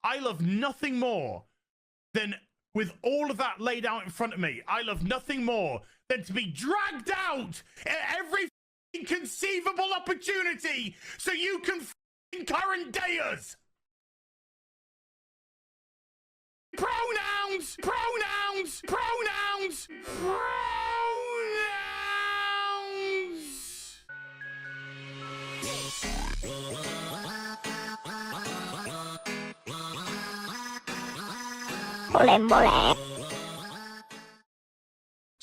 I love nothing more than, with all of that laid out in front of me, I love nothing more than to be dragged out at every conceivable opportunity so you can current day us. Pronouns! Pronouns! Pronouns! Pronouns!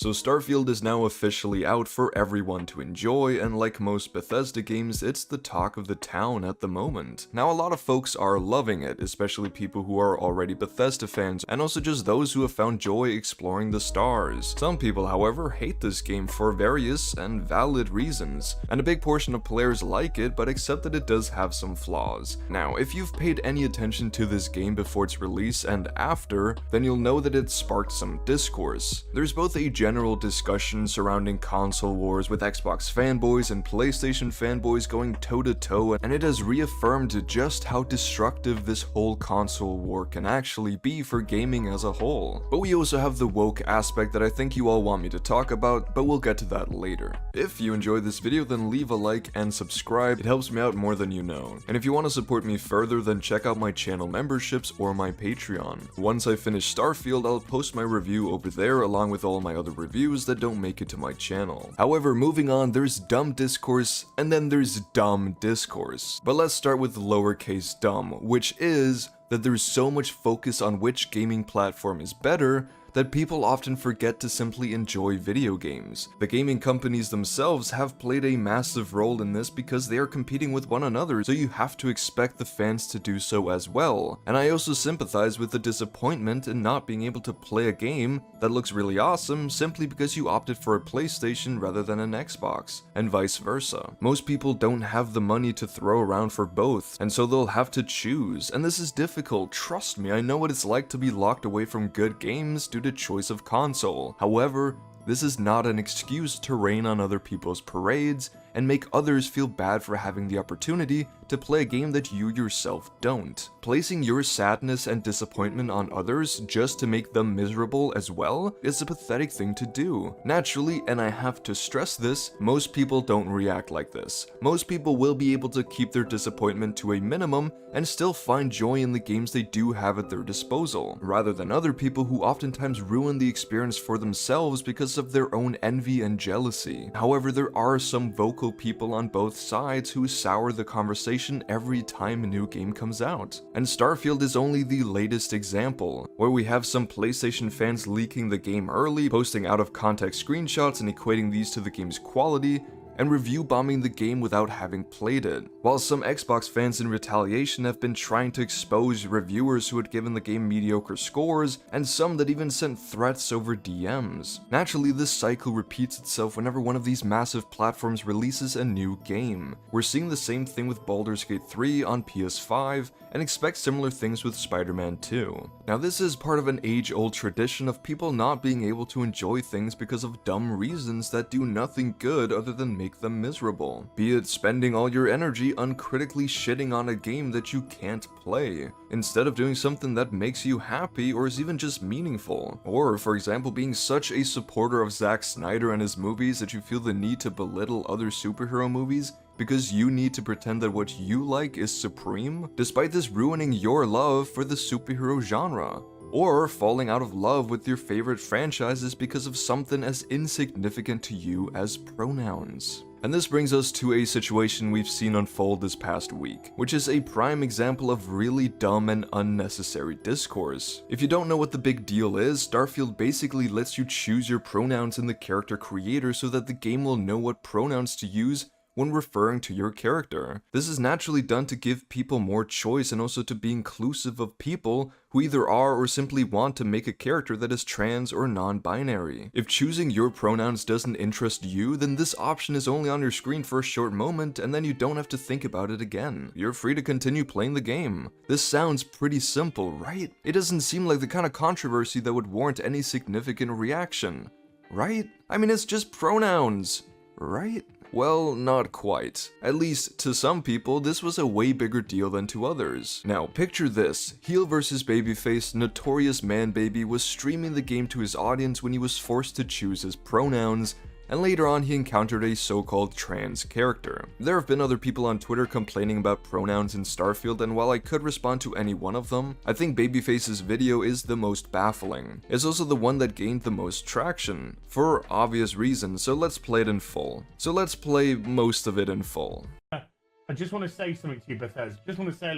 So Starfield is now officially out for everyone to enjoy, and like most Bethesda games, it's the talk of the town at the moment. Now a lot of folks are loving it, especially people who are already Bethesda fans, and also just those who have found joy exploring the stars. Some people, however, hate this game for various and valid reasons, and a big portion of players like it, but accept that it does have some flaws. Now, if you've paid any attention to this game before its release and after, then you'll know that it sparked some discourse. There's both a general discussion surrounding console wars with Xbox fanboys and PlayStation fanboys going toe-to-toe, and it has reaffirmed just how destructive this whole console war can actually be for gaming as a whole. But we also have the woke aspect that I think you all want me to talk about, but we'll get to that later. If you enjoyed this video, then leave a like and subscribe, it helps me out more than you know. And if you want to support me further, then check out my channel memberships or my Patreon. Once I finish Starfield, I'll post my review over there along with all my other reviews that don't make it to my channel. However, moving on, there's dumb discourse, and then there's dumb discourse. But let's start with lowercase dumb, which is that there's so much focus on which gaming platform is better that people often forget to simply enjoy video games. The gaming companies themselves have played a massive role in this because they are competing with one another, so you have to expect the fans to do so as well. And I also sympathize with the disappointment in not being able to play a game that looks really awesome simply because you opted for a PlayStation rather than an Xbox, and vice versa. Most people don't have the money to throw around for both, and so they'll have to choose, and this is difficult. Trust me, I know what it's like to be locked away from good games due to choice of console. However, this is not an excuse to rain on other people's parades and make others feel bad for having the opportunity to play a game that you yourself don't. Placing your sadness and disappointment on others just to make them miserable as well is a pathetic thing to do. Naturally, and I have to stress this, most people don't react like this. Most people will be able to keep their disappointment to a minimum and still find joy in the games they do have at their disposal, rather than other people who oftentimes ruin the experience for themselves because of their own envy and jealousy. However, there are some vocal people on both sides who sour the conversation every time a new game comes out. And Starfield is only the latest example, where we have some PlayStation fans leaking the game early, posting out of context screenshots and equating these to the game's quality, and review bombing the game without having played it, while some Xbox fans in retaliation have been trying to expose reviewers who had given the game mediocre scores, and some that even sent threats over DMs. Naturally, this cycle repeats itself whenever one of these massive platforms releases a new game. We're seeing the same thing with Baldur's Gate 3 on PS5, and expect similar things with Spider-Man 2. Now this is part of an age-old tradition of people not being able to enjoy things because of dumb reasons that do nothing good other than make them miserable. Be it spending all your energy uncritically shitting on a game that you can't play, instead of doing something that makes you happy or is even just meaningful. Or, for example, being such a supporter of Zack Snyder and his movies that you feel the need to belittle other superhero movies because you need to pretend that what you like is supreme, despite this ruining your love for the superhero genre. Or falling out of love with your favorite franchises because of something as insignificant to you as pronouns. And this brings us to a situation we've seen unfold this past week, which is a prime example of really dumb and unnecessary discourse. If you don't know what the big deal is, Starfield basically lets you choose your pronouns in the character creator so that the game will know what pronouns to use when referring to your character. This is naturally done to give people more choice and also to be inclusive of people who either are or simply want to make a character that is trans or non-binary. If choosing your pronouns doesn't interest you, then this option is only on your screen for a short moment and then you don't have to think about it again. You're free to continue playing the game. This sounds pretty simple, right? It doesn't seem like the kind of controversy that would warrant any significant reaction, right? I mean, it's just pronouns, right? Well, not quite. At least, to some people, this was a way bigger deal than to others. Now, picture this. heelvsbabyface, notorious man baby, was streaming the game to his audience when he was forced to choose his pronouns, and later on he encountered a so-called trans character. There have been other people on Twitter complaining about pronouns in Starfield, and while I could respond to any one of them, I think Babyface's video is the most baffling. It's also the one that gained the most traction, for obvious reasons, so let's play it in full. So let's play most of it in full. I just want to say something to you, Bethesda. Just want to say a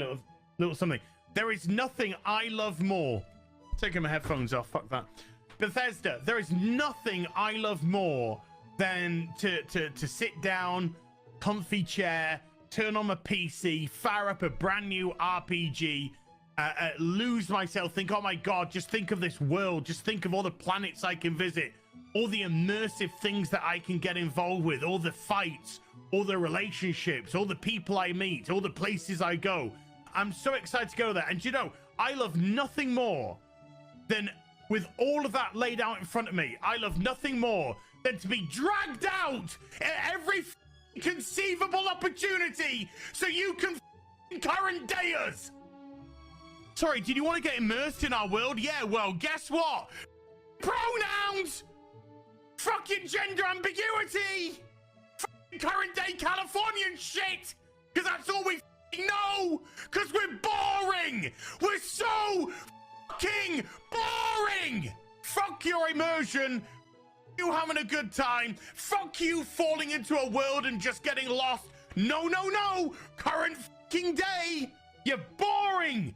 little something. There is nothing I love more. Taking my headphones off, fuck that. Bethesda, there is nothing I love more than to sit down, comfy chair, turn on my PC, fire up a brand new RPG, lose myself, think, oh my god, just think of this world, just think of all the planets I can visit, all the immersive things that I can get involved with, all the fights, all the relationships, all the people I meet, all the places I go. I'm so excited to go there. And you know, I love nothing more than, with all of that laid out in front of me, I love nothing more than to be dragged out at every conceivable opportunity so you can current day us. Sorry, did you want to get immersed in our world? Yeah, well, guess what? Pronouns! Fucking gender ambiguity! Fucking current day Californian shit! Because that's all we know! Because we're boring! We're so fucking boring! Fuck your immersion! You having a good time? Fuck you falling into a world and just getting lost. No, no, no. Current fucking day. You're boring.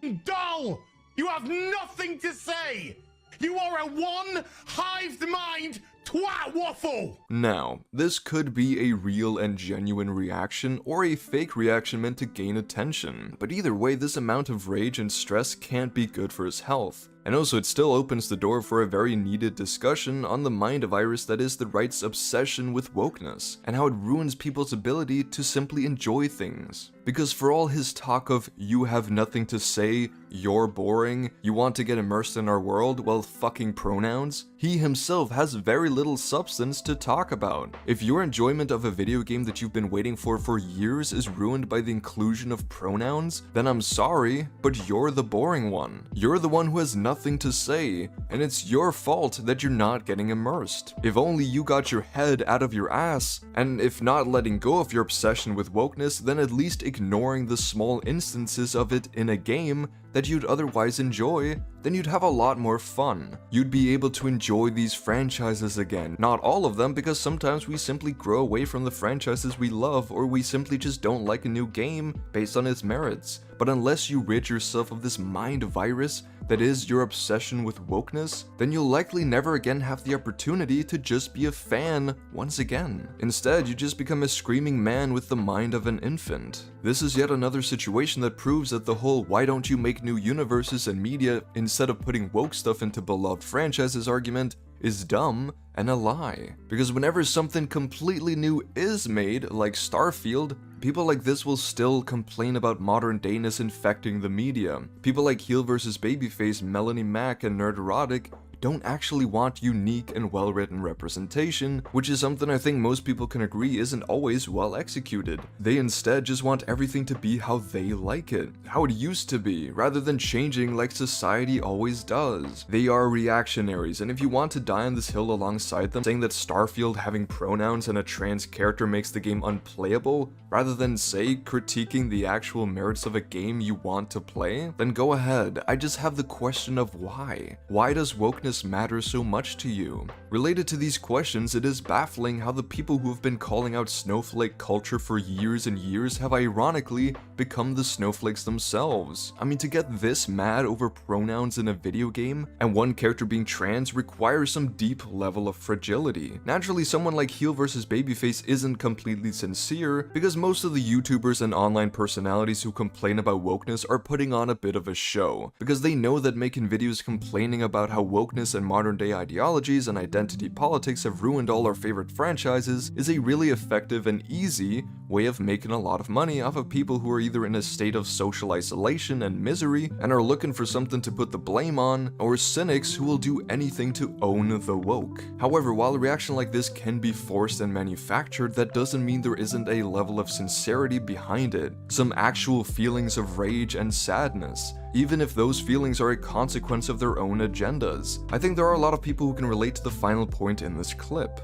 You're dull. You have nothing to say. You are a one-hived mind twat waffle. Now, this could be a real and genuine reaction or a fake reaction meant to gain attention, but either way, this amount of rage and stress can't be good for his health. And also, it still opens the door for a very needed discussion on the mind virus that is the right's obsession with wokeness, and how it ruins people's ability to simply enjoy things. Because for all his talk of, you have nothing to say, you're boring, you want to get immersed in our world, well, fucking pronouns, he himself has very little substance to talk about. If your enjoyment of a video game that you've been waiting for years is ruined by the inclusion of pronouns, then I'm sorry, but you're the boring one. You're the one who has nothing to say, and it's your fault that you're not getting immersed. If only you got your head out of your ass, and if not letting go of your obsession with wokeness, then at least ignoring the small instances of it in a game that you'd otherwise enjoy, then you'd have a lot more fun. You'd be able to enjoy these franchises again. Not all of them, because sometimes we simply grow away from the franchises we love, or we simply just don't like a new game based on its merits. But unless you rid yourself of this mind virus that is your obsession with wokeness, then you'll likely never again have the opportunity to just be a fan once again. Instead, you just become a screaming man with the mind of an infant. This is yet another situation that proves that the whole why don't you make new universes and media instead of putting woke stuff into beloved franchises argument is dumb and a lie. Because whenever something completely new is made, like Starfield, people like this will still complain about modern dayness infecting the media. People like heelvsbabyface, Melanie Mac, and nerdrotic don't actually want unique and well-written representation, which is something I think most people can agree isn't always well executed. They instead just want everything to be how they like it, how it used to be, rather than changing like society always does. They are reactionaries, and if you want to die on this hill alongside them, saying that Starfield having pronouns and a trans character makes the game unplayable, rather than, say, critiquing the actual merits of a game you want to play, then go ahead. I just have the question of why. Why does wokeness matter so much to you? Related to these questions, it is baffling how the people who have been calling out snowflake culture for years and years have ironically become the snowflakes themselves. I mean, to get this mad over pronouns in a video game, and one character being trans, requires some deep level of fragility. Naturally, someone like heelvsbabyface isn't completely sincere, because most of the YouTubers and online personalities who complain about wokeness are putting on a bit of a show, because they know that making videos complaining about how wokeness and modern day ideologies and identity politics have ruined all our favorite franchises is a really effective and easy way of making a lot of money off of people who are either in a state of social isolation and misery and are looking for something to put the blame on, or cynics who will do anything to own the woke. However, while a reaction like this can be forced and manufactured, that doesn't mean there isn't a level of sincerity behind it, some actual feelings of rage and sadness, even if those feelings are a consequence of their own agendas. I think there are a lot of people who can relate to the final point in this clip.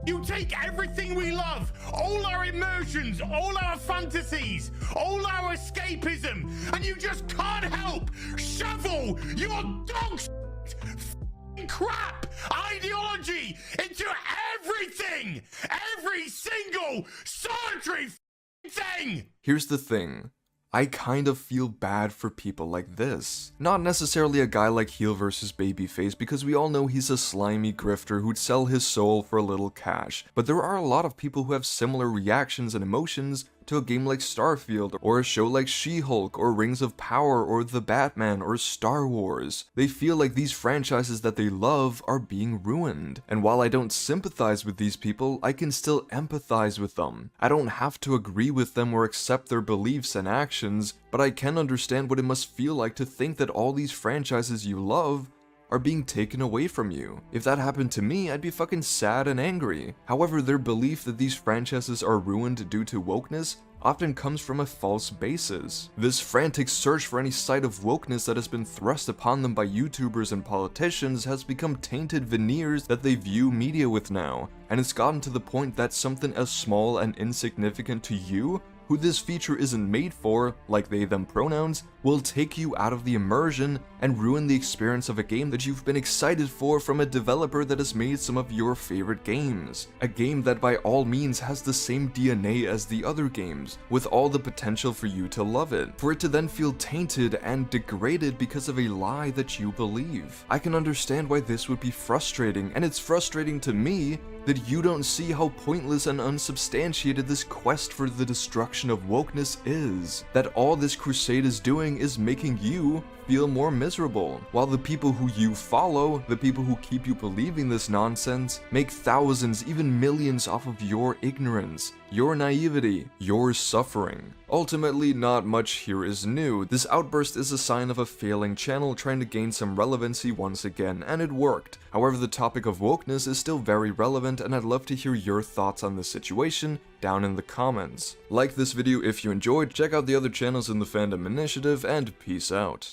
You take everything we love, all our emotions, all our fantasies, all our escapism, and you just can't help shovel your dog crap ideology into everything, every single solitary thing. Here's the thing. I kind of feel bad for people like this. Not necessarily a guy like heelvsbabyface, because we all know he's a slimy grifter who'd sell his soul for a little cash, but there are a lot of people who have similar reactions and emotions to a game like Starfield, or a show like She-Hulk, or Rings of Power, or The Batman, or Star Wars. They feel like these franchises that they love are being ruined. And while I don't sympathize with these people, I can still empathize with them. I don't have to agree with them or accept their beliefs and actions, but I can understand what it must feel like to think that all these franchises you love are being taken away from you. If that happened to me, I'd be fucking sad and angry. However, their belief that these franchises are ruined due to wokeness often comes from a false basis. This frantic search for any site of wokeness that has been thrust upon them by YouTubers and politicians has become tainted veneers that they view media with now, and it's gotten to the point that something as small and insignificant to you, who this feature isn't made for, like they them pronouns, will take you out of the immersion and ruin the experience of a game that you've been excited for from a developer that has made some of your favorite games. A game that by all means has the same DNA as the other games, with all the potential for you to love it, for it to then feel tainted and degraded because of a lie that you believe. I can understand why this would be frustrating, and it's frustrating to me that you don't see how pointless and unsubstantiated this quest for the destruction of wokeness is. That all this crusade is doing is making you feel more miserable, while the people who you follow, the people who keep you believing this nonsense, make thousands, even millions off of your ignorance, your naivety, your suffering. Ultimately, not much here is new. This outburst is a sign of a failing channel trying to gain some relevancy once again, and it worked. However, the topic of wokeness is still very relevant, and I'd love to hear your thoughts on this situation down in the comments. Like this video if you enjoyed, check out the other channels in the Fandom Initiative, and peace out.